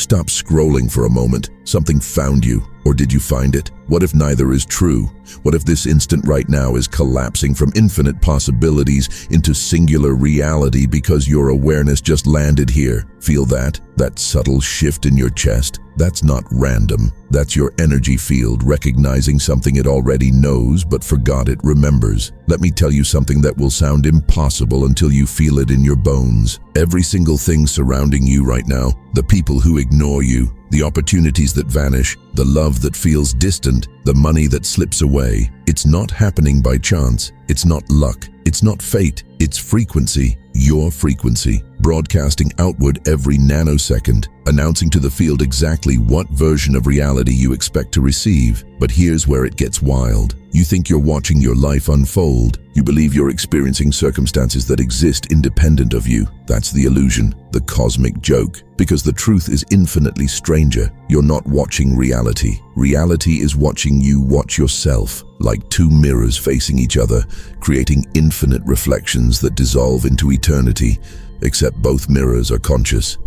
Stop scrolling for a moment. Something found you, or did you find it? What if neither is true? What if this instant right now is collapsing from infinite possibilities into singular reality because your awareness just landed here? Feel that? That subtle shift in your chest? That's not random. That's your energy field recognizing something it already knows but forgot it remembers. Let me tell you something that will sound impossible until you feel it in your bones. Every single thing surrounding you right now, the people who ignore you, the opportunities that vanish, the love that feels distant, the money that slips away. It's not happening by chance. It's not luck. It's not fate. It's frequency. Your frequency, broadcasting outward every nanosecond, announcing to the field exactly what version of reality you expect to receive. But here's where it gets wild. You think you're watching your life unfold. You believe you're experiencing circumstances that exist independent of you. That's the illusion, the cosmic joke. Because the truth is infinitely stranger. You're not watching reality. Reality is watching you watch yourself, like two mirrors facing each other, creating infinite reflections that dissolve into eternity, except both mirrors are conscious.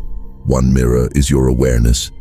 One mirror is your awareness.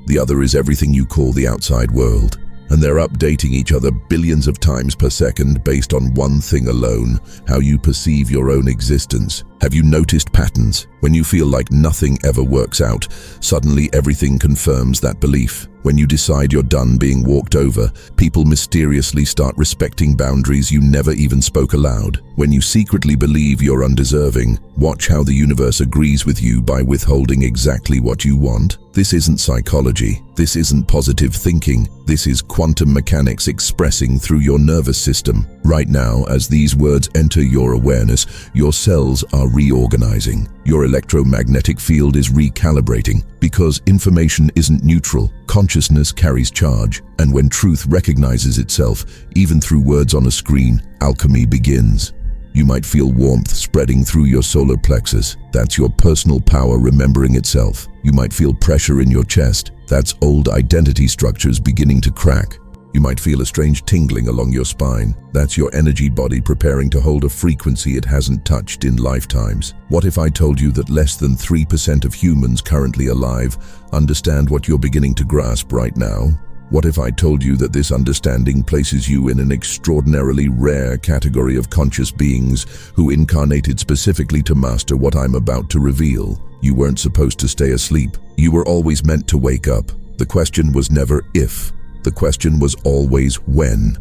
The other is everything you call the outside world. And they're updating each other billions of times per second based on one thing alone, how you perceive your own existence. Have you noticed patterns? When you feel like nothing ever works out, suddenly everything confirms that belief. When you decide you're done being walked over, people mysteriously start respecting boundaries you never even spoke aloud. When you secretly believe you're undeserving, watch how the universe agrees with you by withholding exactly what you want. This isn't psychology. This isn't positive thinking. This is quantum mechanics expressing through your nervous system. Right now, as these words enter your awareness, your cells are reorganizing. Your electromagnetic field is recalibrating. Because information isn't neutral, consciousness carries charge. And when truth recognizes itself, even through words on a screen, alchemy begins. You might feel warmth spreading through your solar plexus. That's your personal power remembering itself. You might feel pressure in your chest. That's old identity structures beginning to crack. You might feel a strange tingling along your spine. That's your energy body preparing to hold a frequency it hasn't touched in lifetimes. What if I told you that less than 3% of humans currently alive understand what you're beginning to grasp right now? What if I told you that this understanding places you in an extraordinarily rare category of conscious beings who incarnated specifically to master what I'm about to reveal? You weren't supposed to stay asleep. You were always meant to wake up. The question was never if. The question was always when.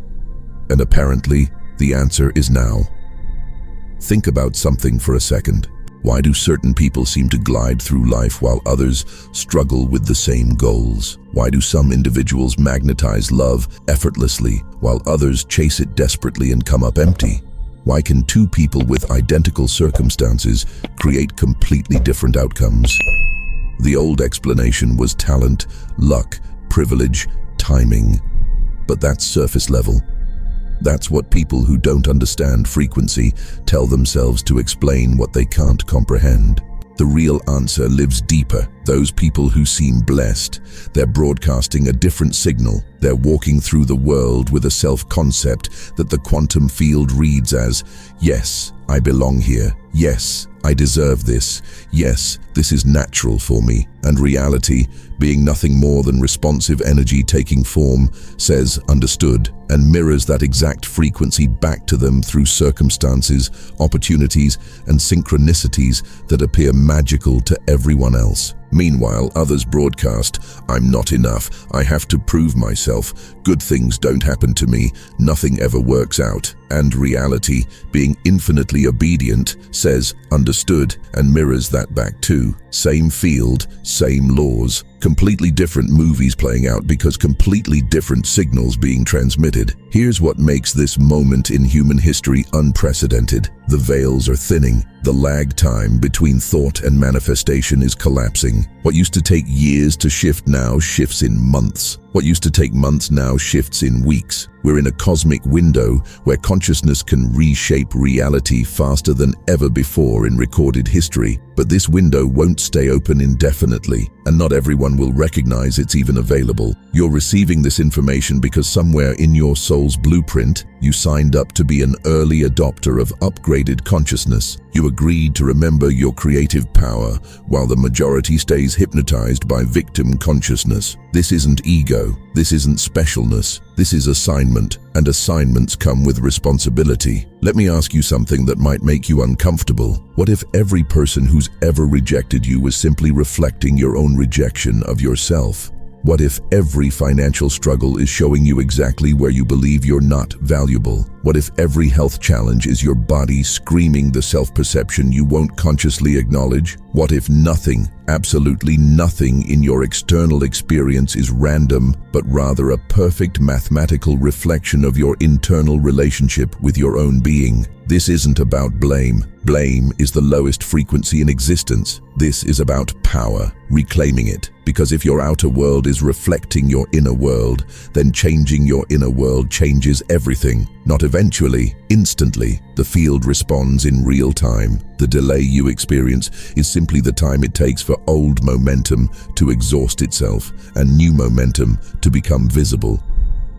And apparently, the answer is now. Think about something for a second. Why do certain people seem to glide through life while others struggle with the same goals? Why do some individuals magnetize love effortlessly while others chase it desperately and come up empty? Why can two people with identical circumstances create completely different outcomes? The old explanation was talent, luck, privilege, timing. But that's surface level. That's what people who don't understand frequency tell themselves to explain what they can't comprehend. The real answer lives deeper. Those people who seem blessed, they're broadcasting a different signal. They're walking through the world with a self-concept that the quantum field reads as, yes, I belong here. Yes, I deserve this. Yes, this is natural for me. And reality, being nothing more than responsive energy taking form, says understood and mirrors that exact frequency back to them through circumstances, opportunities, and synchronicities that appear magical to everyone else. Meanwhile, others broadcast, I'm not enough, I have to prove myself, good things don't happen to me, nothing ever works out. And reality, being infinitely obedient, says understood and mirrors that back too. Same field, same laws, completely different movies playing out because completely different signals being transmitted. Here's what makes this moment in human history unprecedented. The veils are thinning. The lag time between thought and manifestation is collapsing. What used to take years to shift now shifts in months. What used to take months now shifts in weeks. We're in a cosmic window where consciousness can reshape reality faster than ever before in recorded history. But this window won't stay open indefinitely, and not everyone will recognize it's even available. You're receiving this information because somewhere in your soul's blueprint, you signed up to be an early adopter of upgraded consciousness. You agreed to remember your creative power while the majority stays hypnotized by victim consciousness. This isn't ego. This isn't specialness. This is assignment, and assignments come with responsibility. Let me ask you something that might make you uncomfortable. What if every person who's ever rejected you was simply reflecting your own rejection of yourself? What if every financial struggle is showing you exactly where you believe you're not valuable? What if every health challenge is your body screaming the self-perception you won't consciously acknowledge? What if nothing, absolutely nothing in your external experience is random, but rather a perfect mathematical reflection of your internal relationship with your own being? This isn't about blame. Blame is the lowest frequency in existence. This is about power, reclaiming it. Because if your outer world is reflecting your inner world, then changing your inner world changes everything. Not eventually, instantly. The field responds in real time. The delay you experience is simply the time it takes for old momentum to exhaust itself and new momentum to become visible.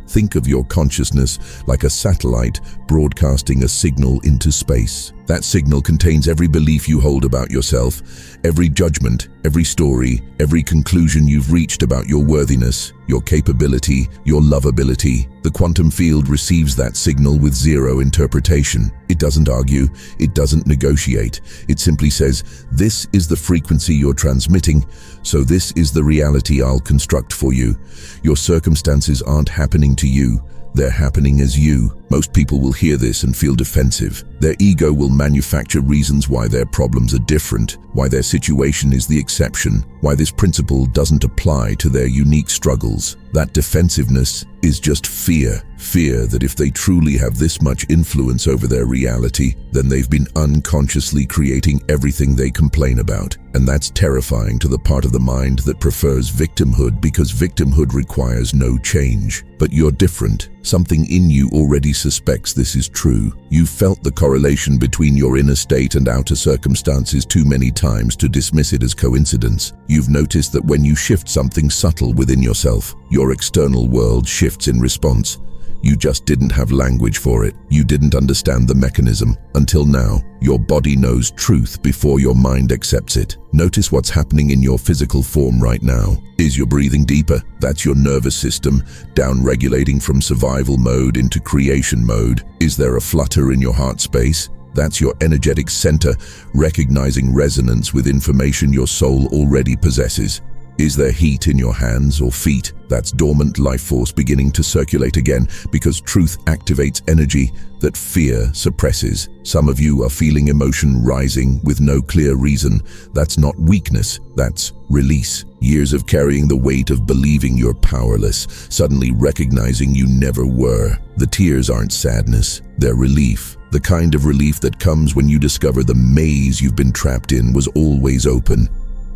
Think of your consciousness like a satellite broadcasting a signal into space. That signal contains every belief you hold about yourself, every judgment, every story, every conclusion you've reached about your worthiness, your capability, your lovability. The quantum field receives that signal with zero interpretation. It doesn't argue, it doesn't negotiate. It simply says, this is the frequency you're transmitting, so this is the reality I'll construct for you. Your circumstances aren't happening to you. They're happening as you. Most people will hear this and feel defensive. Their ego will manufacture reasons why their problems are different, why their situation is the exception, why this principle doesn't apply to their unique struggles. That defensiveness is just fear. Fear that if they truly have this much influence over their reality, then they've been unconsciously creating everything they complain about. And that's terrifying to the part of the mind that prefers victimhood, because victimhood requires no change. But you're different. Something in you already suspects this is true. You've felt the correlation between your inner state and outer circumstances too many times to dismiss it as coincidence. You've noticed that when you shift something subtle within yourself, your external world shifts in response. You just didn't have language for it. You didn't understand the mechanism. Until now, your body knows truth before your mind accepts it. Notice what's happening in your physical form right now. Is your breathing deeper? That's your nervous system down-regulating from survival mode into creation mode. Is there a flutter in your heart space? That's your energetic center recognizing resonance with information your soul already possesses. Is there heat in your hands or feet? That's dormant life force beginning to circulate again, because truth activates energy that fear suppresses. Some of you are feeling emotion rising with no clear reason. That's not weakness, that's release. Years of carrying the weight of believing you're powerless, suddenly recognizing you never were. The tears aren't sadness, they're relief. The kind of relief that comes when you discover the maze you've been trapped in was always open.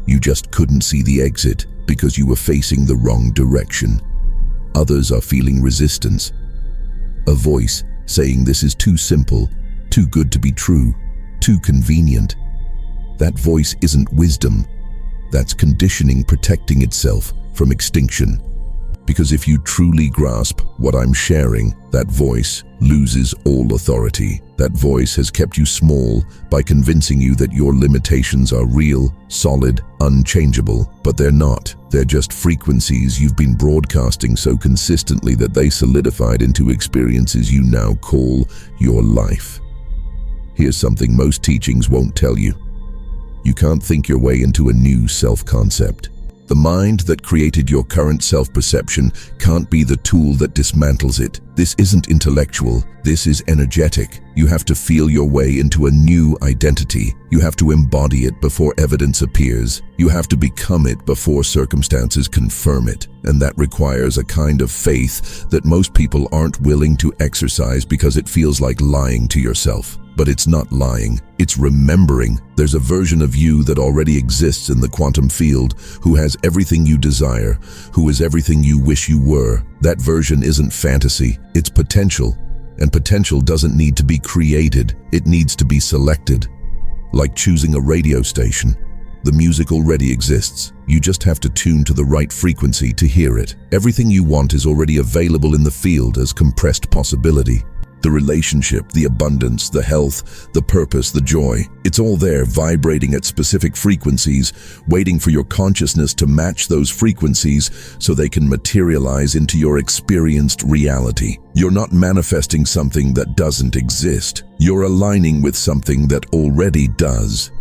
You just couldn't see the exit because you were facing the wrong direction. Others are feeling resistance. A voice saying this is too simple, too good to be true, too convenient. That voice isn't wisdom. That's conditioning protecting itself from extinction. Because if you truly grasp what I'm sharing, that voice loses all authority. That voice has kept you small by convincing you that your limitations are real, solid, unchangeable. But they're not. They're just frequencies you've been broadcasting so consistently that they solidified into experiences you now call your life. Here's something most teachings won't tell you. You can't think your way into a new self-concept. The mind that created your current self-perception can't be the tool that dismantles it. This isn't intellectual, this is energetic. You have to feel your way into a new identity. You have to embody it before evidence appears. You have to become it before circumstances confirm it. And that requires a kind of faith that most people aren't willing to exercise because it feels like lying to yourself. But it's not lying, it's remembering. There's a version of you that already exists in the quantum field, who has everything you desire, who is everything you wish you were. That version isn't fantasy, it's potential. And potential doesn't need to be created, it needs to be selected. Like choosing a radio station. The music already exists. You just have to tune to the right frequency to hear it. Everything you want is already available in the field as compressed possibility. the relationship, the abundance, the health, the purpose, the joy. It's all there, vibrating at specific frequencies, waiting for your consciousness to match those frequencies so they can materialize into your experienced reality. You're not manifesting something that doesn't exist. You're aligning with something that already does.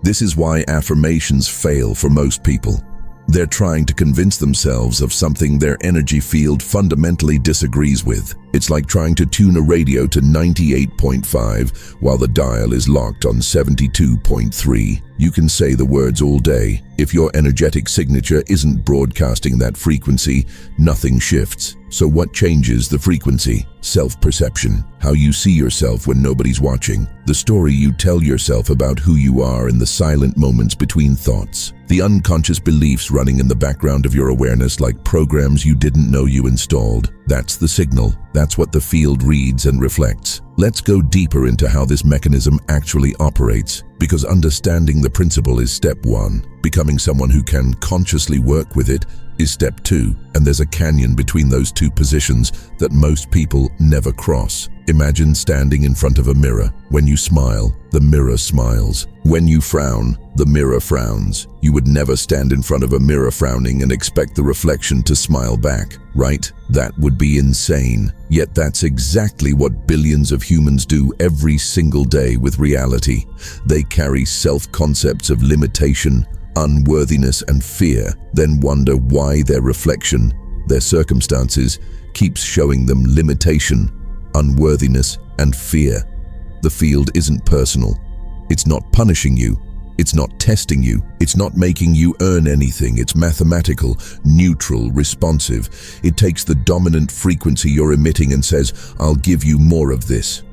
This is why affirmations fail for most people. They're trying to convince themselves of something their energy field fundamentally disagrees with. It's like trying to tune a radio to 98.5 while the dial is locked on 72.3. You can say the words all day. If your energetic signature isn't broadcasting that frequency, nothing shifts. So what changes the frequency? Self-perception, how you see yourself when nobody's watching, the story you tell yourself about who you are in the silent moments between thoughts, the unconscious beliefs running in the background of your awareness like programs you didn't know you installed. That's the signal. That's what the field reads and reflects. Let's go deeper into how this mechanism actually operates, because understanding the principle is step one. Becoming someone who can consciously work with it is step two, and there's a canyon between those two positions that most people never cross. Imagine standing in front of a mirror. When you smile, the mirror smiles. When you frown, the mirror frowns. You would never stand in front of a mirror frowning and expect the reflection to smile back, right? That would be insane. Yet that's exactly what billions of humans do every single day with reality. They carry self-concepts of limitation, unworthiness, and fear, then wonder why their reflection, their circumstances, keeps showing them limitation, unworthiness, and fear. The field isn't personal. It's not punishing you. It's not testing you. It's not making you earn anything. It's mathematical, neutral, responsive. It takes the dominant frequency you're emitting and says, I'll give you more of this.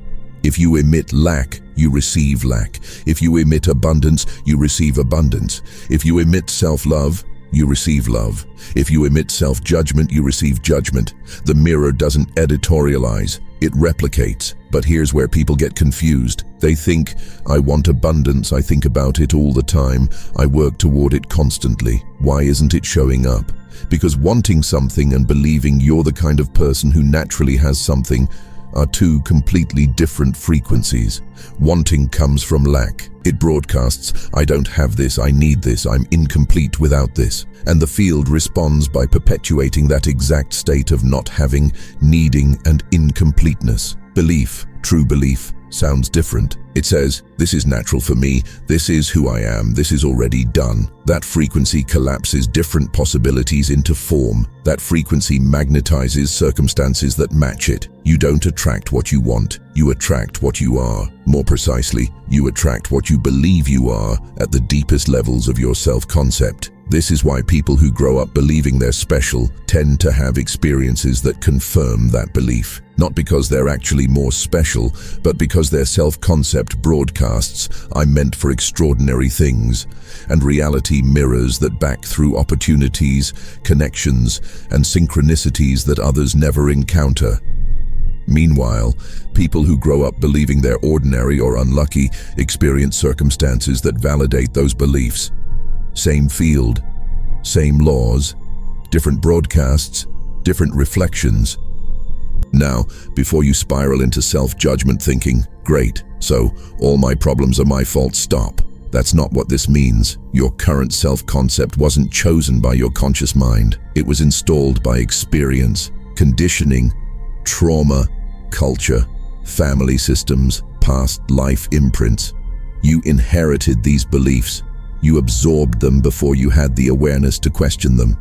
If you emit lack, you receive lack. If you emit abundance, you receive abundance. If you emit self-love, you receive love. If you emit self-judgment, you receive judgment. The mirror doesn't editorialize, it replicates. But here's where people get confused. They think, I want abundance, I think about it all the time, I work toward it constantly. Why isn't it showing up? Because wanting something and believing you're the kind of person who naturally has something are two completely different frequencies. Wanting comes from lack. It broadcasts, I don't have this, I need this, I'm incomplete without this. And the field responds by perpetuating that exact state of not having, needing, and incompleteness. Belief, true belief, sounds different. It says, this is natural for me, this is who I am, this is already done. That frequency collapses different possibilities into form. That frequency magnetizes circumstances that match it. You don't attract what you want, you attract what you are. More precisely, you attract what you believe you are at the deepest levels of your self-concept. This is why people who grow up believing they're special tend to have experiences that confirm that belief. Not because they're actually more special, but because their self-concept broadcasts, I'm meant for extraordinary things, and reality mirrors that back through opportunities, connections, and synchronicities that others never encounter. Meanwhile, people who grow up believing they're ordinary or unlucky experience circumstances that validate those beliefs. Same field, same laws, different broadcasts, different reflections. Now, before you spiral into self-judgment thinking, great, so all my problems are my fault, stop. That's not what this means. Your current self-concept wasn't chosen by your conscious mind. It was installed by experience, conditioning, trauma, culture, family systems, past life imprints. You inherited these beliefs. You absorbed them before you had the awareness to question them.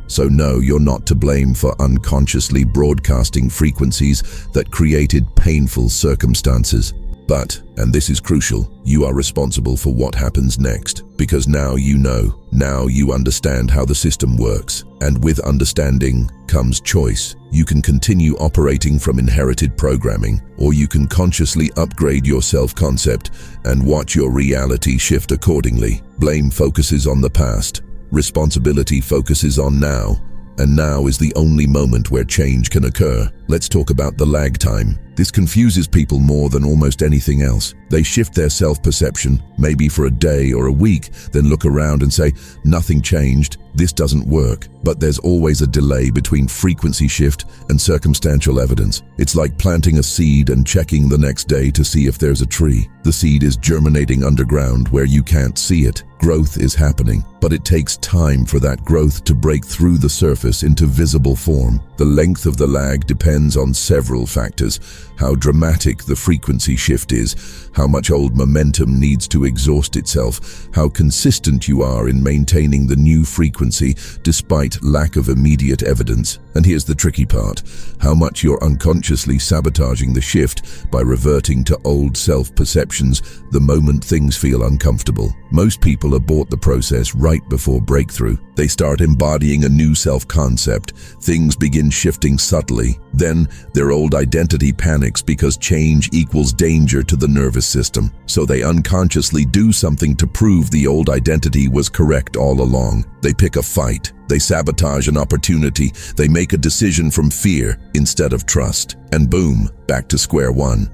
So no, you're not to blame for unconsciously broadcasting frequencies that created painful circumstances. But, and this is crucial, you are responsible for what happens next. Because now you know, now you understand how the system works. And with understanding comes choice. You can continue operating from inherited programming, or you can consciously upgrade your self-concept and watch your reality shift accordingly. Blame focuses on the past. Responsibility focuses on now. And now is the only moment where change can occur. Let's talk about the lag time. This confuses people more than almost anything else. They shift their self-perception, maybe for a day or a week, then look around and say, nothing changed, this doesn't work. But there's always a delay between frequency shift and circumstantial evidence. It's like planting a seed and checking the next day to see if there's a tree. The seed is germinating underground where you can't see it. Growth is happening, but it takes time for that growth to break through the surface into visible form. The length of the lag depends on several factors: how dramatic the frequency shift is, how much old momentum needs to exhaust itself, how consistent you are in maintaining the new frequency despite lack of immediate evidence. And here's the tricky part: how much you're unconsciously sabotaging the shift by reverting to old self-perceptions the moment things feel uncomfortable. Most people abort the process right before breakthrough. They start embodying a new self-concept. Things begin shifting subtly. Then their old identity panics because change equals danger to the nervous system. So they unconsciously do something to prove the old identity was correct all along. They pick a fight. They sabotage an opportunity. They make a decision from fear instead of trust. And boom, back to square one.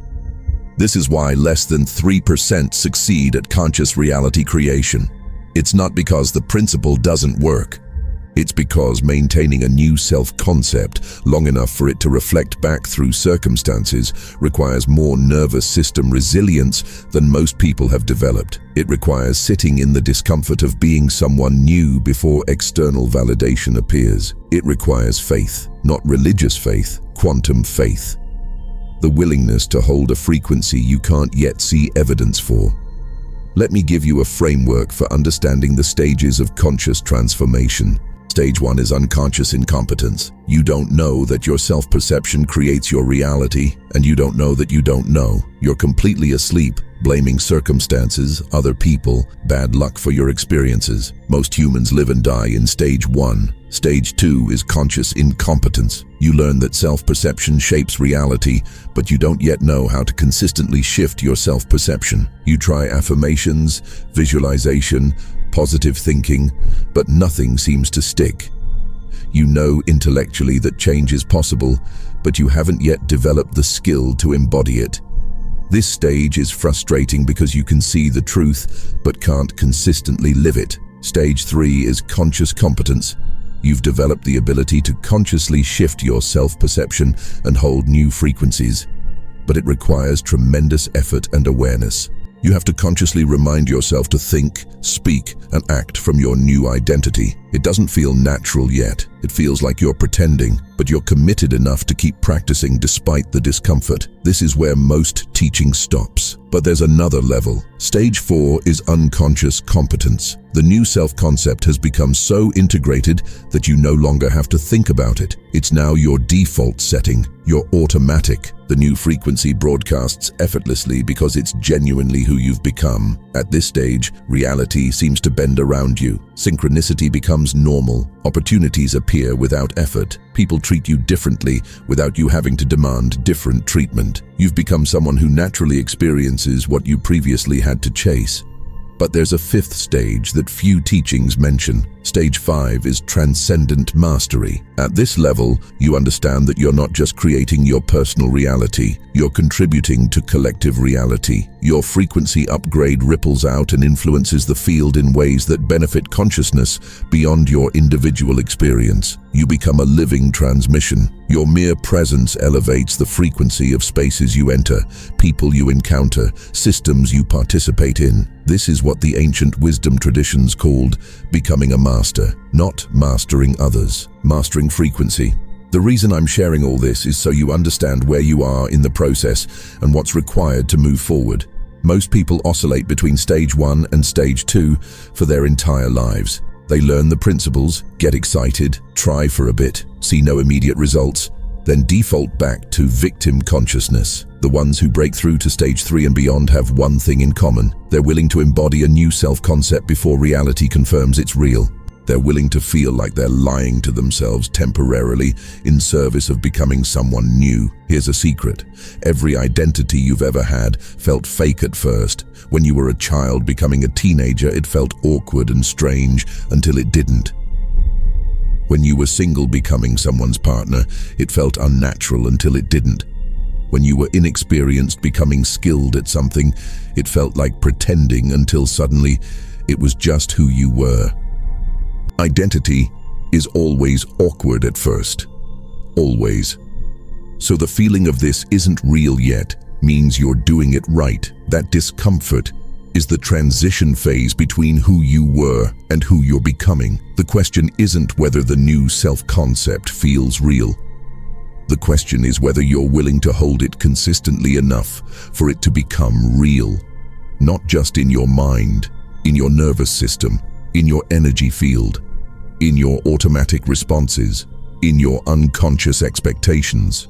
This is why less than 3% succeed at conscious reality creation. It's not because the principle doesn't work. It's because maintaining a new self-concept long enough for it to reflect back through circumstances requires more nervous system resilience than most people have developed. It requires sitting in the discomfort of being someone new before external validation appears. It requires faith, not religious faith, quantum faith. The willingness to hold a frequency you can't yet see evidence for. Let me give you a framework for understanding the stages of conscious transformation. Stage 1 is unconscious incompetence. You don't know that your self-perception creates your reality, and you don't know that you don't know. You're completely asleep, blaming circumstances, other people, bad luck for your experiences. Most humans live and die in stage 1. Stage 2 is conscious incompetence. You learn that self-perception shapes reality, but you don't yet know how to consistently shift your self-perception. You try affirmations, visualization, positive thinking, but nothing seems to stick. You know intellectually that change is possible, but you haven't yet developed the skill to embody it. This stage is frustrating because you can see the truth, but can't consistently live it. Stage 3 is conscious competence. You've developed the ability to consciously shift your self-perception and hold new frequencies, but it requires tremendous effort and awareness. You have to consciously remind yourself to think, speak, and act from your new identity. It doesn't feel natural yet. It feels like you're pretending, but you're committed enough to keep practicing despite the discomfort. This is where most teaching stops. But there's another level. Stage 4 is unconscious competence. The new self-concept has become so integrated that you no longer have to think about it. It's now your default setting. You're automatic. The new frequency broadcasts effortlessly because it's genuinely who you've become. At this stage, reality seems to bend around you. Synchronicity becomes normal. Opportunities appear without effort. People treat you differently without you having to demand different treatment. You've become someone who naturally experiences what you previously had to chase. But there's a fifth stage that few teachings mention. Stage 5 is transcendent mastery. At this level, you understand that you're not just creating your personal reality, you're contributing to collective reality. Your frequency upgrade ripples out and influences the field in ways that benefit consciousness beyond your individual experience. You become a living transmission. Your mere presence elevates the frequency of spaces you enter, people you encounter, systems you participate in. This is what the ancient wisdom traditions called becoming a master, not mastering others, mastering frequency. The reason I'm sharing all this is so you understand where you are in the process and what's required to move forward. Most people oscillate between stage 1 and stage 2 for their entire lives. They learn the principles, get excited, try for a bit, see no immediate results, then default back to victim consciousness. The ones who break through to stage 3 and beyond have one thing in common. They're willing to embody a new self-concept before reality confirms it's real. They're willing to feel like they're lying to themselves temporarily in service of becoming someone new. Here's a secret. Every identity you've ever had felt fake at first. When you were a child becoming a teenager, it felt awkward and strange until it didn't. When you were single becoming someone's partner, it felt unnatural until it didn't. When you were inexperienced, becoming skilled at something, it felt like pretending until suddenly it was just who you were. Identity is always awkward at first. Always. So the feeling of this isn't real yet means you're doing it right. That discomfort is the transition phase between who you were and who you're becoming. The question isn't whether the new self-concept feels real. The question is whether you're willing to hold it consistently enough for it to become real. Not just in your mind, in your nervous system, in your energy field, in your automatic responses, in your unconscious expectations.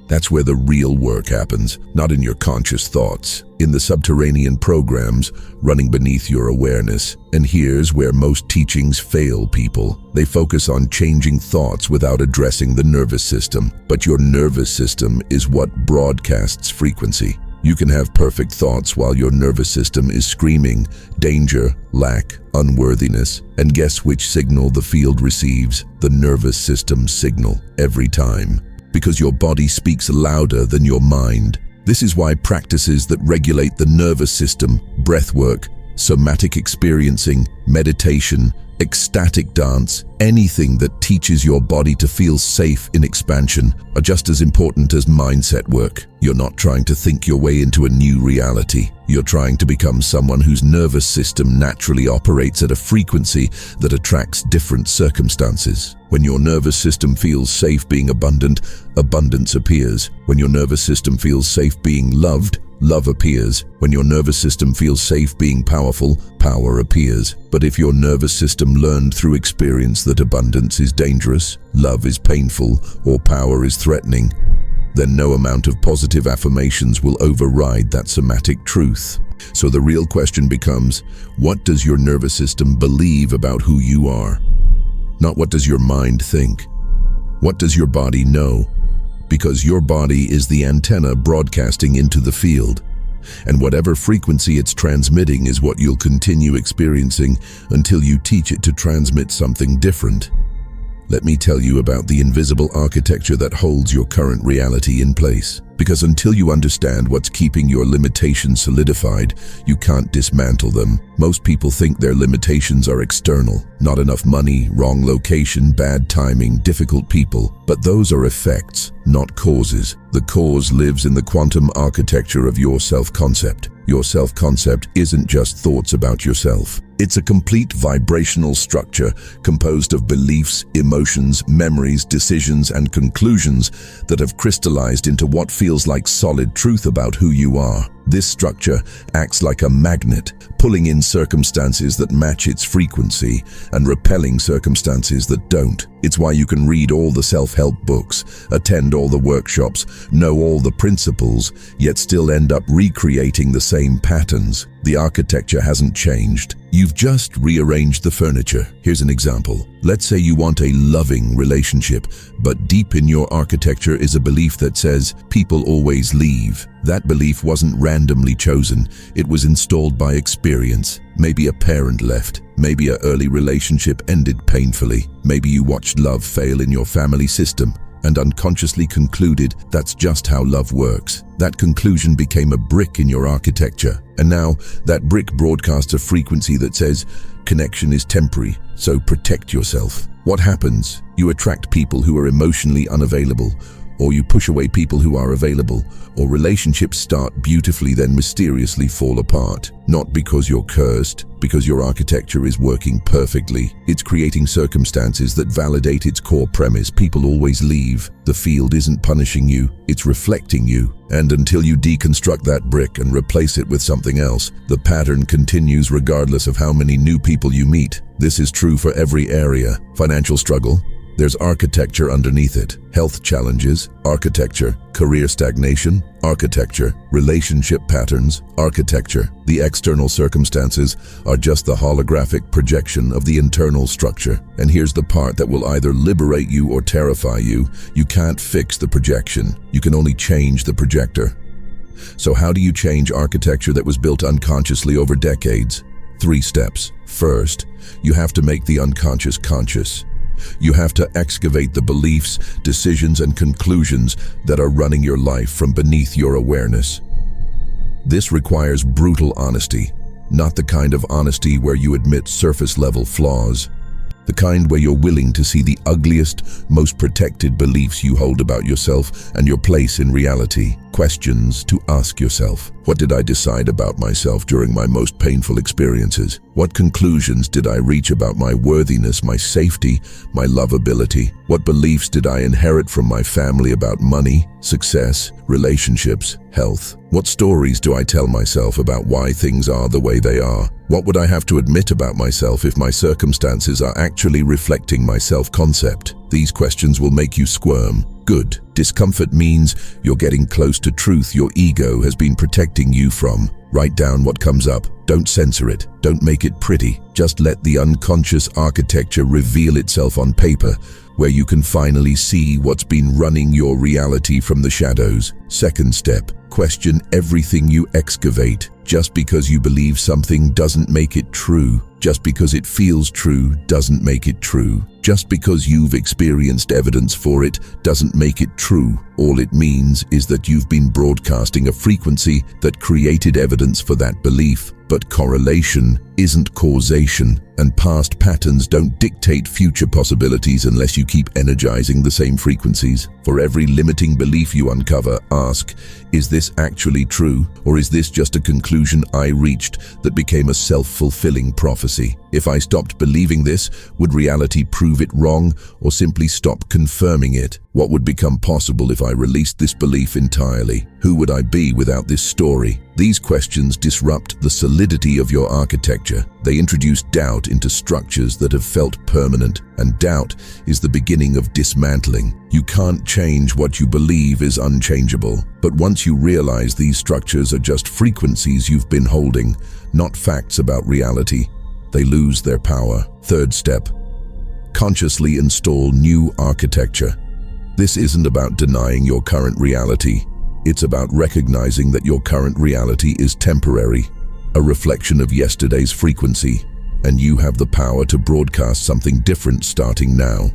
That's where the real work happens, not in your conscious thoughts, in the subterranean programs running beneath your awareness. And here's where most teachings fail people. They focus on changing thoughts without addressing the nervous system. But your nervous system is what broadcasts frequency. You can have perfect thoughts while your nervous system is screaming danger, lack, unworthiness. And guess which signal the field receives? The nervous system signal, every time. Because your body speaks louder than your mind. This is why practices that regulate the nervous system, breathwork, somatic experiencing, meditation, ecstatic dance, anything that teaches your body to feel safe in expansion are just as important as mindset work. You're not trying to think your way into a new reality. You're trying to become someone whose nervous system naturally operates at a frequency that attracts different circumstances. When your nervous system feels safe being abundant, abundance appears. When your nervous system feels safe being loved, love appears. When your nervous system feels safe being powerful, power appears. But if your nervous system learned through experience that abundance is dangerous, love is painful, or power is threatening, then no amount of positive affirmations will override that somatic truth. So the real question becomes, what does your nervous system believe about who you are? Not what does your mind think. What does your body know? Because your body is the antenna broadcasting into the field. And whatever frequency it's transmitting is what you'll continue experiencing until you teach it to transmit something different. Let me tell you about the invisible architecture that holds your current reality in place. Because until you understand what's keeping your limitations solidified, you can't dismantle them. Most people think their limitations are external. Not enough money, wrong location, bad timing, difficult people. But those are effects, not causes. The cause lives in the quantum architecture of your self-concept. Your self-concept isn't just thoughts about yourself. It's a complete vibrational structure composed of beliefs, emotions, memories, decisions, and conclusions that have crystallized into what feels like solid truth about who you are. This structure acts like a magnet, pulling in circumstances that match its frequency and repelling circumstances that don't. It's why you can read all the self-help books, attend all the workshops, know all the principles, yet still end up recreating the same patterns. The architecture hasn't changed. You've just rearranged the furniture. Here's an example. Let's say you want a loving relationship, but deep in your architecture is a belief that says people always leave. That belief wasn't randomly chosen. It was installed by experience. Maybe a parent left. Maybe an early relationship ended painfully. Maybe you watched love fail in your family system and unconsciously concluded that's just how love works. That conclusion became a brick in your architecture. And now that brick broadcasts a frequency that says connection is temporary, so protect yourself. What happens? You attract people who are emotionally unavailable, or you push away people who are available, or relationships start beautifully then mysteriously fall apart. Not because you're cursed, because your architecture is working perfectly. It's creating circumstances that validate its core premise: people always leave. The field isn't punishing you, it's reflecting you. And until you deconstruct that brick and replace it with something else, the pattern continues regardless of how many new people you meet. This is true for every area. Financial struggle? There's architecture underneath it. Health challenges, architecture. Career stagnation, architecture. Relationship patterns, architecture. The external circumstances are just the holographic projection of the internal structure. And here's the part that will either liberate you or terrify you. You can't fix the projection. You can only change the projector. So how do you change architecture that was built unconsciously over decades? 3 steps. First, you have to make the unconscious conscious. You have to excavate the beliefs, decisions, and conclusions that are running your life from beneath your awareness. This requires brutal honesty, not the kind of honesty where you admit surface-level flaws. The kind where you're willing to see the ugliest, most protected beliefs you hold about yourself and your place in reality. Questions to ask yourself. What did I decide about myself during my most painful experiences? What conclusions did I reach about my worthiness, my safety, my lovability? What beliefs did I inherit from my family about money, success, relationships, health? What stories do I tell myself about why things are the way they are? What would I have to admit about myself if my circumstances are actually reflecting my self-concept? These questions will make you squirm. Good. Discomfort means you're getting close to truth your ego has been protecting you from. Write down what comes up. Don't censor it. Don't make it pretty. Just let the unconscious architecture reveal itself on paper, where you can finally see what's been running your reality from the shadows. Second step, question everything you excavate. Just because you believe something doesn't make it true. Just because it feels true doesn't make it true. Just because you've experienced evidence for it doesn't make it true. All it means is that you've been broadcasting a frequency that created evidence for that belief. But correlation isn't causation, and past patterns don't dictate future possibilities unless you keep energizing the same frequencies. For every limiting belief you uncover, ask, is this actually true, or is this just a conclusion I reached that became a self-fulfilling prophecy? If I stopped believing this, would reality prove it wrong, or simply stop confirming it? What would become possible if I released this belief entirely? Who would I be without this story? These questions disrupt the solidity of your architecture. They introduce doubt into structures that have felt permanent, and doubt is the beginning of dismantling. You can't change what you believe is unchangeable. But once you realize these structures are just frequencies you've been holding, not facts about reality, they lose their power. Third step, consciously install new architecture. This isn't about denying your current reality. It's about recognizing that your current reality is temporary, a reflection of yesterday's frequency, and you have the power to broadcast something different starting now.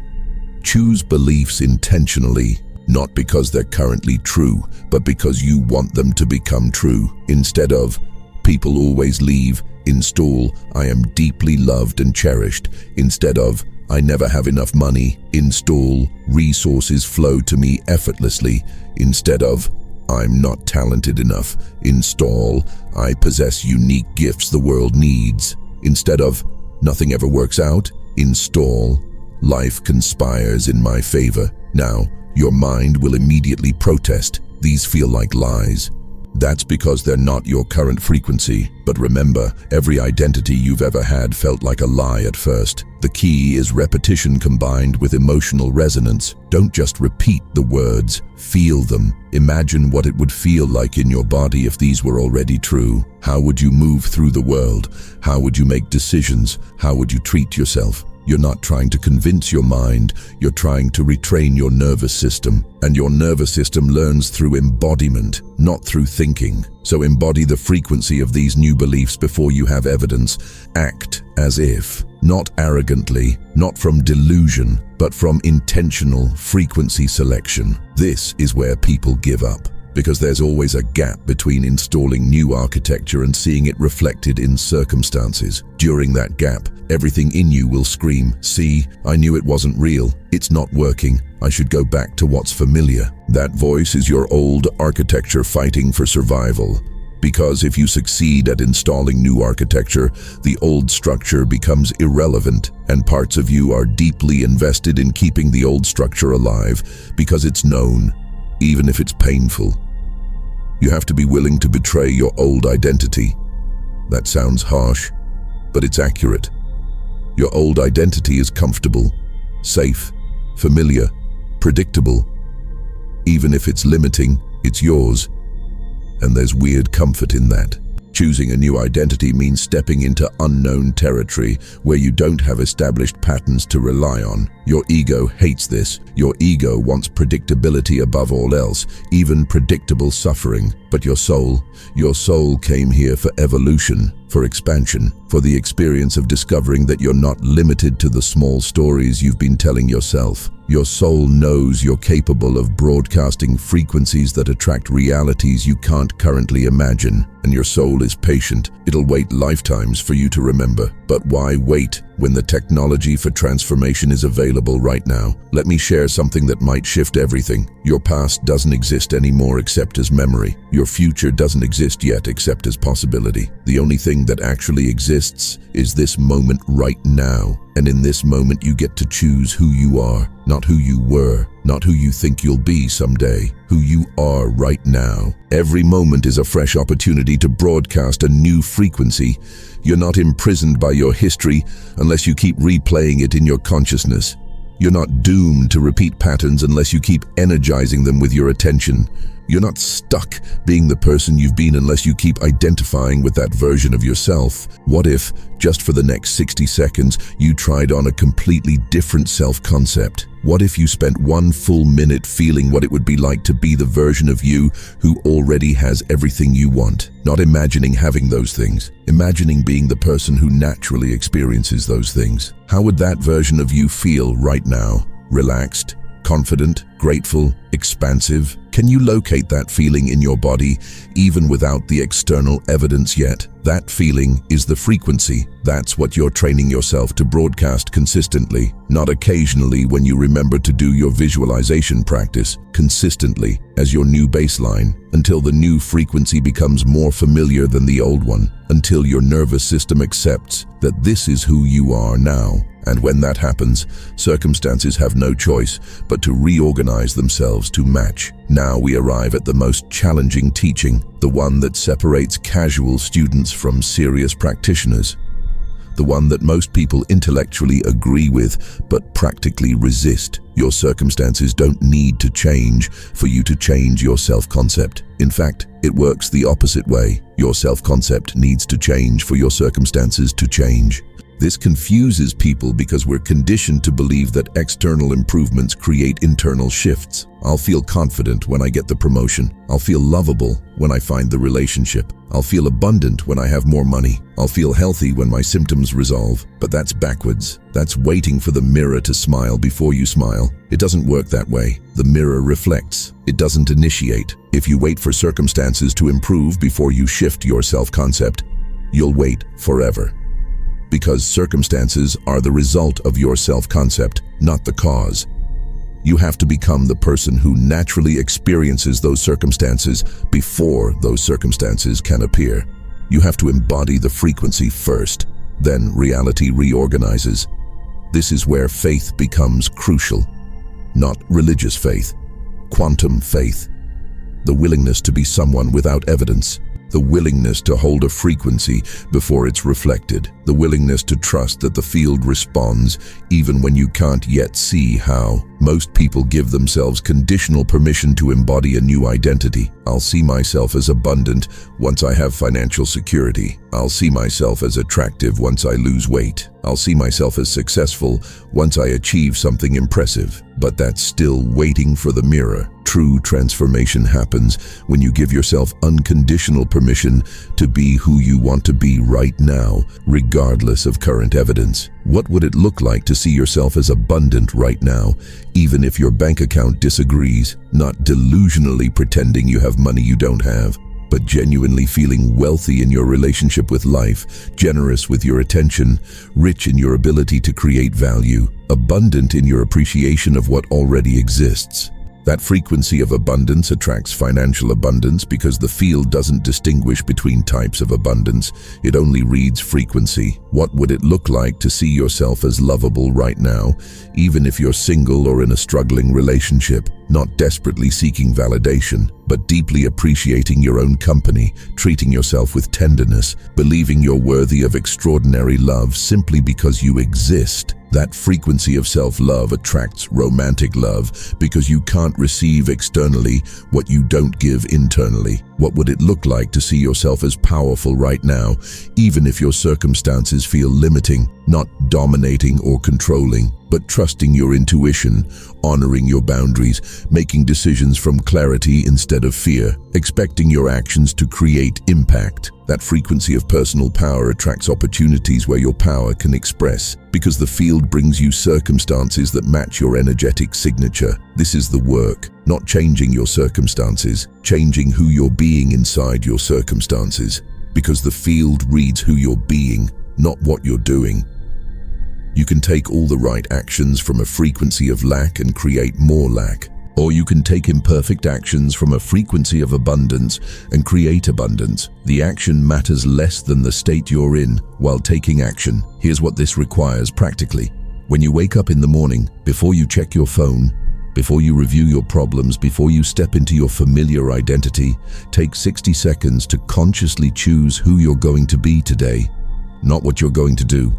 Choose beliefs intentionally, not because they're currently true, but because you want them to become true. Instead of, people always leave, install, I am deeply loved and cherished. Instead of, I never have enough money, install, resources flow to me effortlessly. Instead of, I'm not talented enough, install, I possess unique gifts the world needs. Instead of, nothing ever works out, install, life conspires in my favor. Now, your mind will immediately protest. These feel like lies. That's because they're not your current frequency. But remember, every identity you've ever had felt like a lie at first. The key is repetition combined with emotional resonance. Don't just repeat the words, feel them. Imagine what it would feel like in your body if these were already true. How would you move through the world? How would you make decisions? How would you treat yourself? You're not trying to convince your mind, you're trying to retrain your nervous system. And your nervous system learns through embodiment, not through thinking. So embody the frequency of these new beliefs before you have evidence. Act as if, not arrogantly, not from delusion, but from intentional frequency selection. This is where people give up, because there's always a gap between installing new architecture and seeing it reflected in circumstances. During that gap, everything in you will scream, see, I knew it wasn't real. It's not working. I should go back to what's familiar. That voice is your old architecture fighting for survival. Because if you succeed at installing new architecture, the old structure becomes irrelevant, and parts of you are deeply invested in keeping the old structure alive because it's known, even if it's painful. You have to be willing to betray your old identity. That sounds harsh, but it's accurate. Your old identity is comfortable, safe, familiar, predictable. Even if it's limiting, it's yours. And there's weird comfort in that. Choosing a new identity means stepping into unknown territory where you don't have established patterns to rely on. Your ego hates this. Your ego wants predictability above all else, even predictable suffering. But your soul came here for evolution. for expansion, for the experience of discovering that you're not limited to the small stories you've been telling yourself. Your soul knows you're capable of broadcasting frequencies that attract realities you can't currently imagine, and your soul is patient. It'll wait lifetimes for you to remember. But why wait when the technology for transformation is available right now? Let me share something that might shift everything. Your past doesn't exist anymore except as memory. Your future doesn't exist yet except as possibility. The only thing that actually exists is this moment right now. And in this moment, you get to choose who you are, not who you were, not who you think you'll be someday, who you are right now. Every moment is a fresh opportunity to broadcast a new frequency. You're not imprisoned by your history unless you keep replaying it in your consciousness. You're not doomed to repeat patterns unless you keep energizing them with your attention. You're not stuck being the person you've been unless you keep identifying with that version of yourself. What if, just for the next 60 seconds, you tried on a completely different self-concept? What if you spent 1 full minute feeling what it would be like to be the version of you who already has everything you want? Not imagining having those things, imagining being the person who naturally experiences those things. How would that version of you feel right now? Relaxed? Confident, grateful, expansive? Can you locate that feeling in your body even without the external evidence yet? That feeling is the frequency. That's what you're training yourself to broadcast consistently, not occasionally when you remember to do your visualization practice, consistently as your new baseline, until the new frequency becomes more familiar than the old one, until your nervous system accepts that this is who you are now. And when that happens, circumstances have no choice but to reorganize themselves to match. Now we arrive at the most challenging teaching, the one that separates casual students from serious practitioners. The one that most people intellectually agree with, but practically resist. Your circumstances don't need to change for you to change your self-concept. In fact, it works the opposite way. Your self-concept needs to change for your circumstances to change. This confuses people because we're conditioned to believe that external improvements create internal shifts. I'll feel confident when I get the promotion. I'll feel lovable when I find the relationship. I'll feel abundant when I have more money. I'll feel healthy when my symptoms resolve. But that's backwards. That's waiting for the mirror to smile before you smile. It doesn't work that way. The mirror reflects. It doesn't initiate. If you wait for circumstances to improve before you shift your self-concept, you'll wait forever. Because circumstances are the result of your self-concept, not the cause. You have to become the person who naturally experiences those circumstances before those circumstances can appear. You have to embody the frequency first, then reality reorganizes. This is where faith becomes crucial. Not religious faith, quantum faith. The willingness to be someone without evidence. The willingness to hold a frequency before it's reflected. The willingness to trust that the field responds even when you can't yet see how. Most people give themselves conditional permission to embody a new identity. I'll see myself as abundant once I have financial security. I'll see myself as attractive once I lose weight. I'll see myself as successful once I achieve something impressive. But that's still waiting for the mirror. True transformation happens when you give yourself unconditional permission to be who you want to be right now, regardless of current evidence. What would it look like to see yourself as abundant right now, even if your bank account disagrees? Not delusionally pretending you have money you don't have, but genuinely feeling wealthy in your relationship with life, generous with your attention, rich in your ability to create value, abundant in your appreciation of what already exists. That frequency of abundance attracts financial abundance because the field doesn't distinguish between types of abundance. It only reads frequency. What would it look like to see yourself as lovable right now, even if you're single or in a struggling relationship? Not desperately seeking validation, but deeply appreciating your own company, treating yourself with tenderness, believing you're worthy of extraordinary love simply because you exist. That frequency of self-love attracts romantic love because you can't receive externally what you don't give internally. What would it look like to see yourself as powerful right now, even if your circumstances feel limiting? Not dominating or controlling, but trusting your intuition, honoring your boundaries, making decisions from clarity instead of fear, expecting your actions to create impact. That frequency of personal power attracts opportunities where your power can express, because the field brings you circumstances that match your energetic signature. This is the work, not changing your circumstances, changing who you're being inside your circumstances, because the field reads who you're being, not what you're doing. You can take all the right actions from a frequency of lack and create more lack. Or you can take imperfect actions from a frequency of abundance and create abundance. The action matters less than the state you're in while taking action. Here's what this requires practically. When you wake up in the morning, before you check your phone, before you review your problems, before you step into your familiar identity, take 60 seconds to consciously choose who you're going to be today. Not what you're going to do,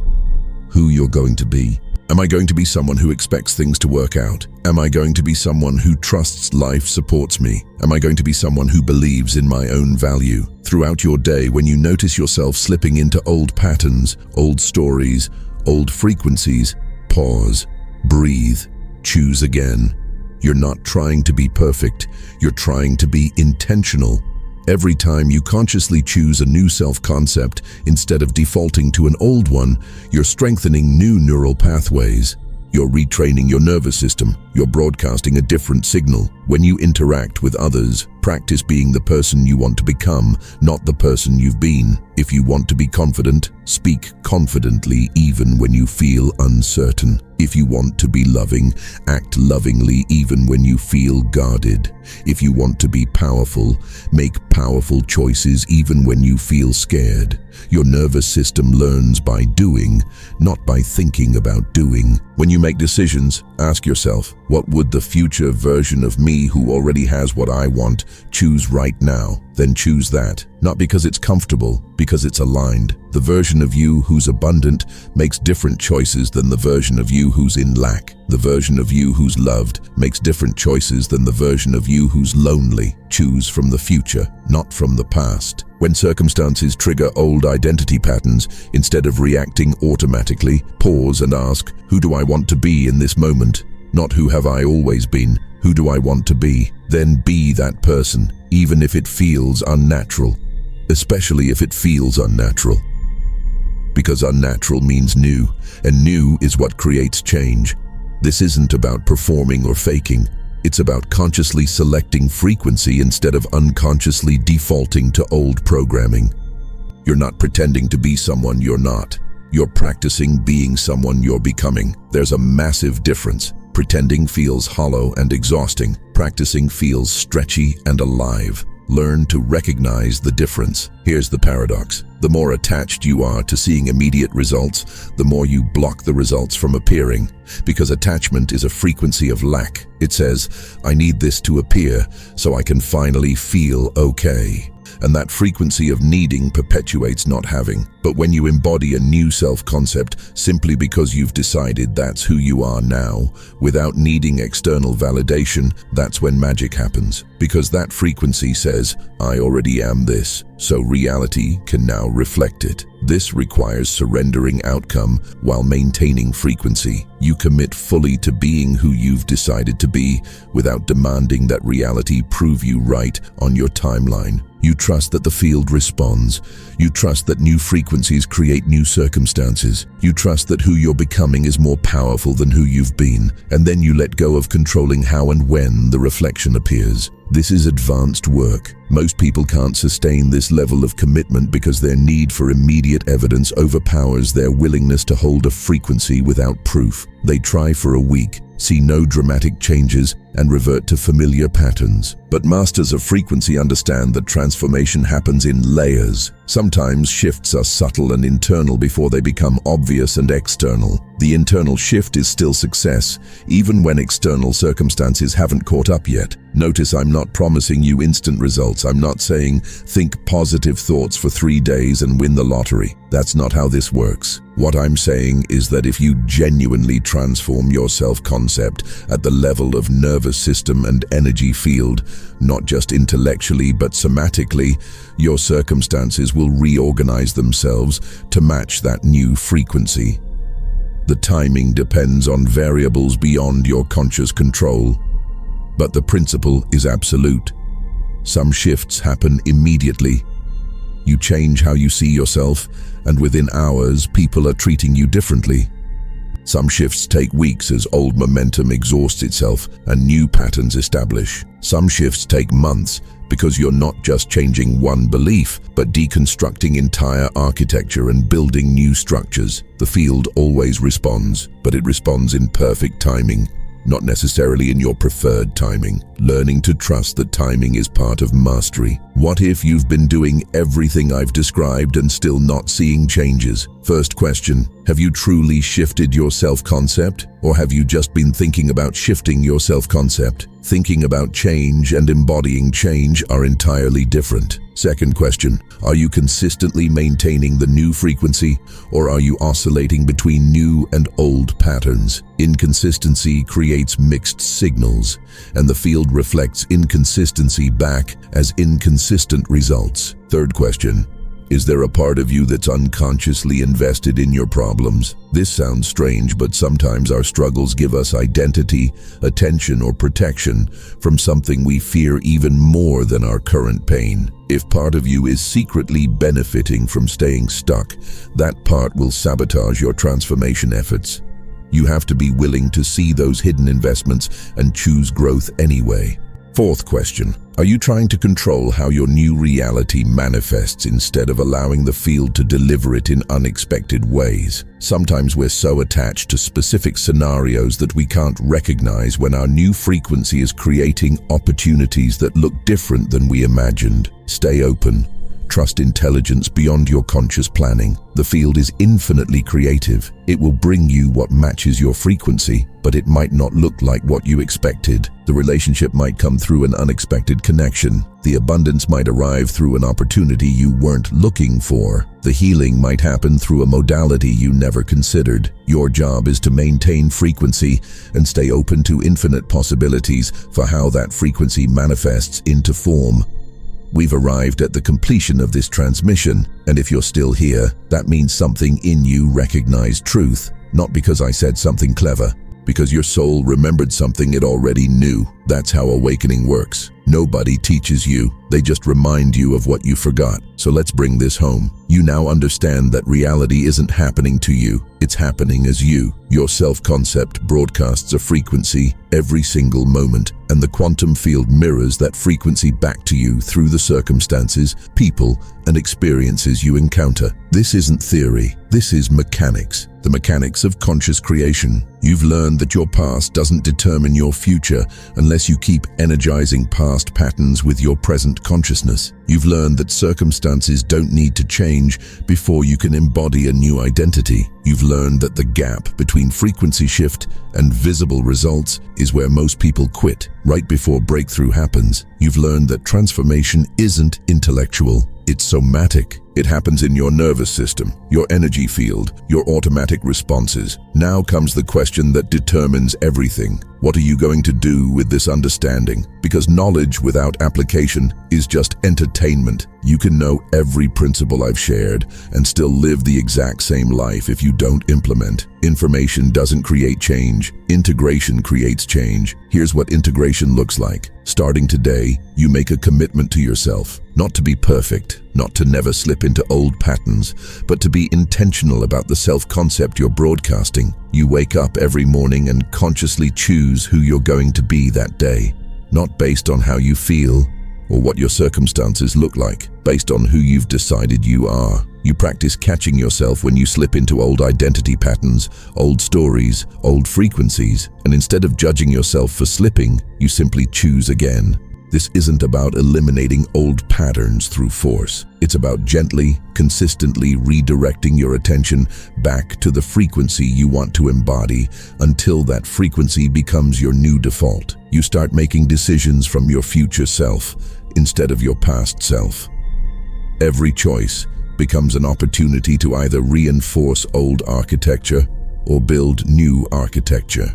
who you're going to be. Am I going to be someone who expects things to work out? Am I going to be someone who trusts life supports me? Am I going to be someone who believes in my own value? Throughout your day, when you notice yourself slipping into old patterns, old stories, old frequencies, pause, breathe, choose again. You're not trying to be perfect, you're trying to be intentional. Every time you consciously choose a new self-concept instead of defaulting to an old one, you're strengthening new neural pathways. You're retraining your nervous system. You're broadcasting a different signal. When you interact with others, practice being the person you want to become, not the person you've been. If you want to be confident, speak confidently even when you feel uncertain. If you want to be loving, act lovingly even when you feel guarded. If you want to be powerful, make powerful choices even when you feel scared. Your nervous system learns by doing, not by thinking about doing. When you make decisions, ask yourself, what would the future version of me who already has what I want choose right now? Then choose that. Not because it's comfortable, because it's aligned. The version of you who's abundant makes different choices than the version of you who's in lack. The version of you who's loved makes different choices than the version of you who's lonely. Choose from the future, not from the past. When circumstances trigger old identity patterns, instead of reacting automatically, pause and ask, who do I want to be in this moment? Not who have I always been, who do I want to be? Then be that person, even if it feels unnatural. Especially if it feels unnatural. Because unnatural means new, and new is what creates change. This isn't about performing or faking. It's about consciously selecting frequency instead of unconsciously defaulting to old programming. You're not pretending to be someone you're not. You're practicing being someone you're becoming. There's a massive difference. Pretending feels hollow and exhausting. Practicing feels stretchy and alive. Learn to recognize the difference. Here's the paradox. The more attached you are to seeing immediate results, the more you block the results from appearing. Because attachment is a frequency of lack. It says, I need this to appear so I can finally feel okay. And that frequency of needing perpetuates not having. But when you embody a new self-concept simply because you've decided that's who you are now, without needing external validation, that's when magic happens. Because that frequency says, I already am this, so reality can now reflect it. This requires surrendering outcome while maintaining frequency. You commit fully to being who you've decided to be without demanding that reality prove you right on your timeline. You trust that the field responds. You trust that new frequencies create new circumstances. You trust that who you're becoming is more powerful than who you've been. And then you let go of controlling how and when the reflection appears. This is advanced work. Most people can't sustain this level of commitment because their need for immediate evidence overpowers their willingness to hold a frequency without proof. They try for a week, see no dramatic changes, and revert to familiar patterns. But masters of frequency understand that transformation happens in layers. Sometimes shifts are subtle and internal before they become obvious and external. The internal shift is still success, even when external circumstances haven't caught up yet. Notice I'm not promising you instant results. I'm not saying, think positive thoughts for 3 days and win the lottery. That's not how this works. What I'm saying is that if you genuinely transform your self-concept at the level of nervous system and energy field, not just intellectually but somatically, your circumstances will reorganize themselves to match that new frequency. The timing depends on variables beyond your conscious control, but the principle is absolute. Some shifts happen immediately. You change how you see yourself, and within hours, people are treating you differently. Some shifts take weeks as old momentum exhausts itself and new patterns establish. Some shifts take months because you're not just changing one belief, but deconstructing entire architecture and building new structures. The field always responds, but it responds in perfect timing, not necessarily in your preferred timing. Learning to trust that timing is part of mastery. What if you've been doing everything I've described and still not seeing changes? First question, have you truly shifted your self-concept, or have you just been thinking about shifting your self-concept? Thinking about change and embodying change are entirely different. Second question, are you consistently maintaining the new frequency, or are you oscillating between new and old patterns? Inconsistency creates mixed signals, and the field reflects inconsistency back as inconsistent results. Third question, is there a part of you that's unconsciously invested in your problems? This sounds strange, but sometimes our struggles give us identity, attention, or protection from something we fear even more than our current pain. If part of you is secretly benefiting from staying stuck, that part will sabotage your transformation efforts. You have to be willing to see those hidden investments and choose growth anyway. Fourth question, are you trying to control how your new reality manifests instead of allowing the field to deliver it in unexpected ways? Sometimes we're so attached to specific scenarios that we can't recognize when our new frequency is creating opportunities that look different than we imagined. Stay open. Trust intelligence beyond your conscious planning. The field is infinitely creative. It will bring you what matches your frequency, but it might not look like what you expected. The relationship might come through an unexpected connection. The abundance might arrive through an opportunity you weren't looking for. The healing might happen through a modality you never considered. Your job is to maintain frequency and stay open to infinite possibilities for how that frequency manifests into form. We've arrived at the completion of this transmission, and if you're still here, that means something in you recognized truth, not because I said something clever, because your soul remembered something it already knew. That's how awakening works. Nobody teaches you, they just remind you of what you forgot. So let's bring this home. You now understand that reality isn't happening to you, it's happening as you. Your self-concept broadcasts a frequency every single moment, and the quantum field mirrors that frequency back to you through the circumstances, people, and experiences you encounter. This isn't theory, this is mechanics. The mechanics of conscious creation. You've learned that your past doesn't determine your future unless you keep energizing past patterns with your present consciousness. You've learned that circumstances don't need to change before you can embody a new identity. You've learned that the gap between frequency shift and visible results is where most people quit, right before breakthrough happens. You've learned that transformation isn't intellectual, it's somatic. It happens in your nervous system, your energy field, your automatic responses. Now comes the question that determines everything. What are you going to do with this understanding? Because knowledge without application is just entertainment. You can know every principle I've shared and still live the exact same life if you don't implement. Information doesn't create change. Integration creates change. Here's what integration looks like. Starting today, you make a commitment to yourself, not to be perfect, not to never slip into old patterns, but to be intentional about the self-concept you're broadcasting. You wake up every morning and consciously choose who you're going to be that day, not based on how you feel or what your circumstances look like, based on who you've decided you are. You practice catching yourself when you slip into old identity patterns, old stories, old frequencies, and instead of judging yourself for slipping, you simply choose again. This isn't about eliminating old patterns through force. It's about gently, consistently redirecting your attention back to the frequency you want to embody until that frequency becomes your new default. You start making decisions from your future self instead of your past self. Every choice becomes an opportunity to either reinforce old architecture or build new architecture.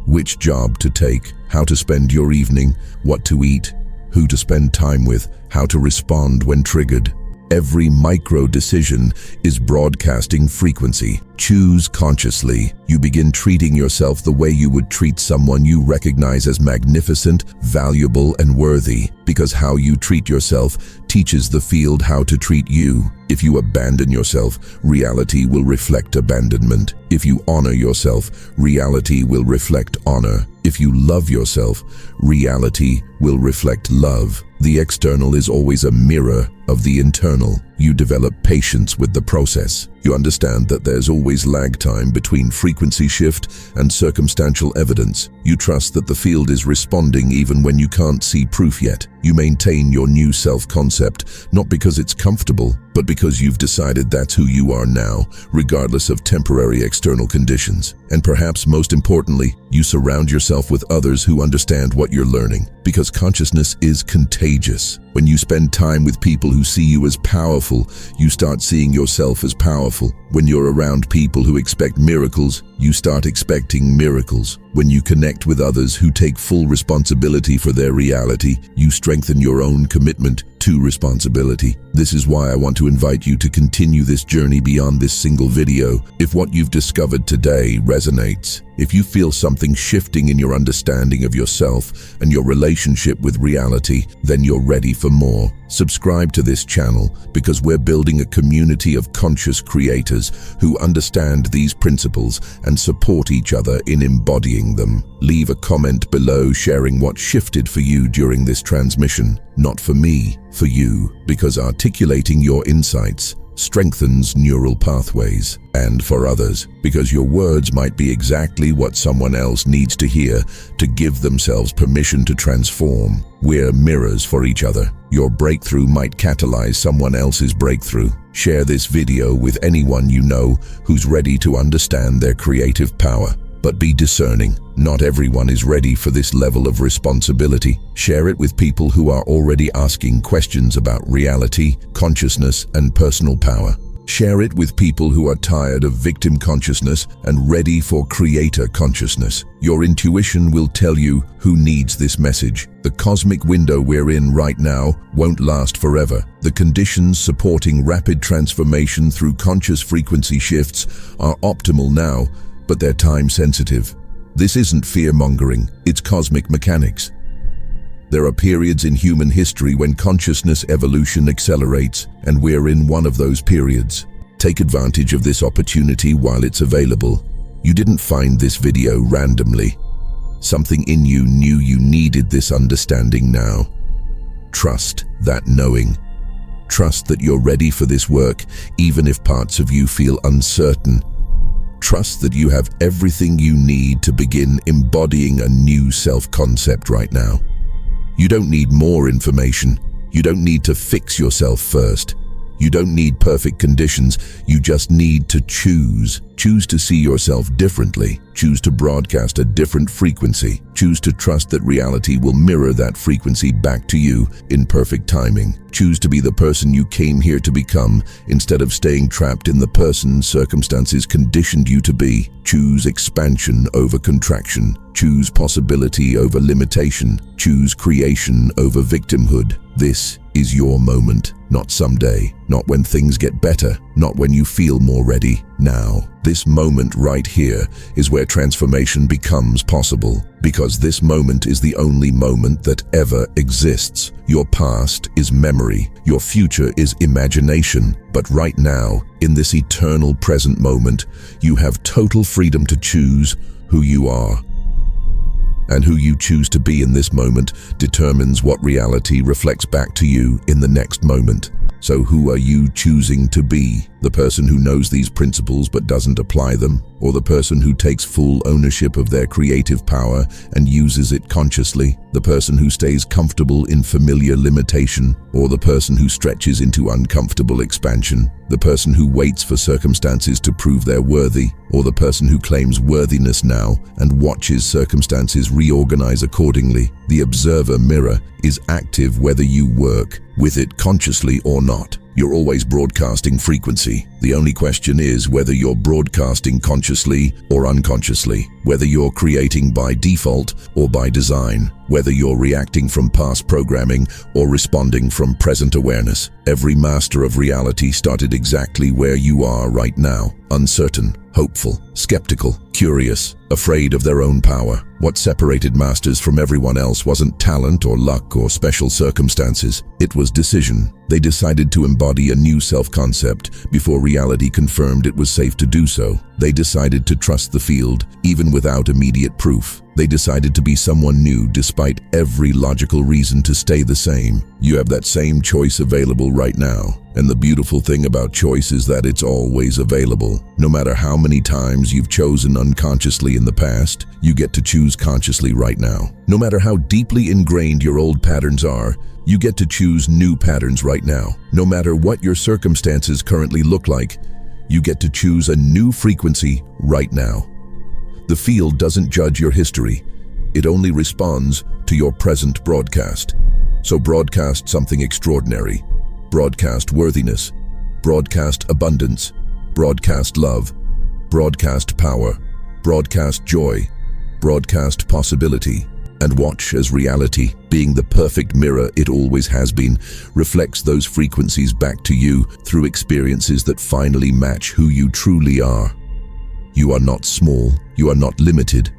Which job to take, how to spend your evening, what to eat, who to spend time with, how to respond when triggered. Every micro decision is broadcasting frequency. Choose consciously. You begin treating yourself the way you would treat someone you recognize as magnificent, valuable, and worthy, because how you treat yourself teaches the field how to treat you. If you abandon yourself, reality will reflect abandonment. If you honor yourself, reality will reflect honor. If you love yourself, reality will reflect love. The external is always a mirror of the internal. You develop patience with the process. You understand that there's always lag time between frequency shift and circumstantial evidence. You trust that the field is responding even when you can't see proof yet. You maintain your new self-concept, not because it's comfortable, but because you've decided that's who you are now, regardless of temporary external conditions. And perhaps most importantly, you surround yourself with others who understand what you're learning, because consciousness is contagious. When you spend time with people who see you as powerful, you start seeing yourself as powerful. When you're around people who expect miracles, you start expecting miracles. When you connect with others who take full responsibility for their reality, you strengthen your own commitment to responsibility. This is why I want to invite you to continue this journey beyond this single video. If what you've discovered today resonates, if you feel something shifting in your understanding of yourself and your relationship with reality, then you're ready for more. Subscribe to this channel because we're building a community of conscious creators who understand these principles and support each other in embodying them. Leave a comment below sharing what shifted for you during this transmission. Not for me, for you, because articulating your insights strengthens neural pathways, and for others, because your words might be exactly what someone else needs to hear to give themselves permission to transform. We're mirrors for each other. Your breakthrough might catalyze someone else's breakthrough. Share this video with anyone you know who's ready to understand their creative power. But be discerning. Not everyone is ready for this level of responsibility. Share it with people who are already asking questions about reality, consciousness, and personal power. Share it with people who are tired of victim consciousness and ready for creator consciousness. Your intuition will tell you who needs this message. The cosmic window we're in right now won't last forever. The conditions supporting rapid transformation through conscious frequency shifts are optimal now, but they're time-sensitive. This isn't fear-mongering, it's cosmic mechanics. There are periods in human history when consciousness evolution accelerates, and we're in one of those periods. Take advantage of this opportunity while it's available. You didn't find this video randomly. Something in you knew you needed this understanding now. Trust that knowing. Trust that you're ready for this work, even if parts of you feel uncertain. Trust that you have everything you need to begin embodying a new self-concept right now. You don't need more information. You don't need to fix yourself first. You don't need perfect conditions. You just need to choose. Choose to see yourself differently. Choose to broadcast a different frequency. Choose to trust that reality will mirror that frequency back to you in perfect timing. Choose to be the person you came here to become instead of staying trapped in the person circumstances conditioned you to be. Choose expansion over contraction. Choose possibility over limitation. Choose creation over victimhood. This is your moment, not someday, not when things get better, not when you feel more ready. Now, this moment right here is where transformation becomes possible, because this moment is the only moment that ever exists. Your past is memory, your future is imagination, but right now, in this eternal present moment, you have total freedom to choose who you are. And who you choose to be in this moment determines what reality reflects back to you in the next moment. So who are you choosing to be? The person who knows these principles but doesn't apply them? Or the person who takes full ownership of their creative power and uses it consciously? The person who stays comfortable in familiar limitation? Or the person who stretches into uncomfortable expansion? The person who waits for circumstances to prove they're worthy? Or the person who claims worthiness now and watches circumstances reorganize accordingly? The observer mirror is active whether you work with it consciously or not. You're always broadcasting frequency. The only question is whether you're broadcasting consciously or unconsciously, whether you're creating by default or by design, whether you're reacting from past programming or responding from present awareness. Every master of reality started exactly where you are right now, uncertain, hopeful, skeptical, curious, afraid of their own power. What separated masters from everyone else wasn't talent or luck or special circumstances. It was decision. They decided to embody a new self-concept before reality confirmed it was safe to do so. They decided to trust the field, even without immediate proof. They decided to be someone new despite every logical reason to stay the same. You have that same choice available right now. And the beautiful thing about choice is that it's always available. No matter how many times you've chosen unconsciously in the past, you get to choose consciously right now. No matter how deeply ingrained your old patterns are, you get to choose new patterns right now. No matter what your circumstances currently look like, you get to choose a new frequency right now. The field doesn't judge your history. It only responds to your present broadcast. So broadcast something extraordinary. Broadcast worthiness. Broadcast abundance. Broadcast love. Broadcast power. Broadcast joy. Broadcast possibility. And watch as reality, being the perfect mirror it always has been, reflects those frequencies back to you through experiences that finally match who you truly are. You are not small. You are not limited.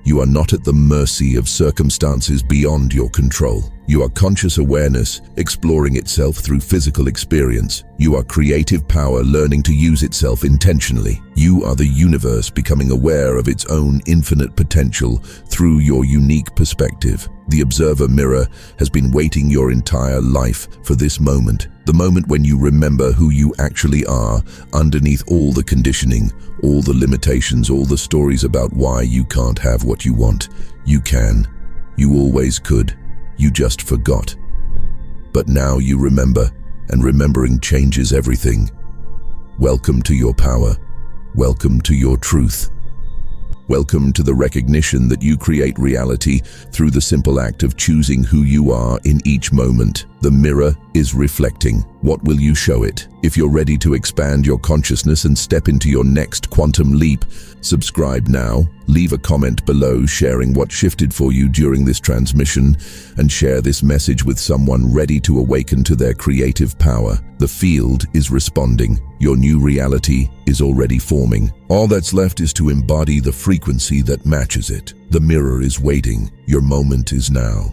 You are not at the mercy of circumstances beyond your control. You are conscious awareness, exploring itself through physical experience. You are creative power learning to use itself intentionally. You are the universe becoming aware of its own infinite potential through your unique perspective. The observer mirror has been waiting your entire life for this moment. The moment when you remember who you actually are, underneath all the conditioning, all the limitations, all the stories about why you can't have what you want. You can. You always could. You just forgot. But now you remember, and remembering changes everything. Welcome to your power. Welcome to your truth. Welcome to the recognition that you create reality through the simple act of choosing who you are in each moment. The mirror is reflecting. What will you show it? If you're ready to expand your consciousness and step into your next quantum leap, subscribe now, leave a comment below sharing what shifted for you during this transmission, and share this message with someone ready to awaken to their creative power. The field is responding. Your new reality is already forming. All that's left is to embody the frequency that matches it. The mirror is waiting. Your moment is now.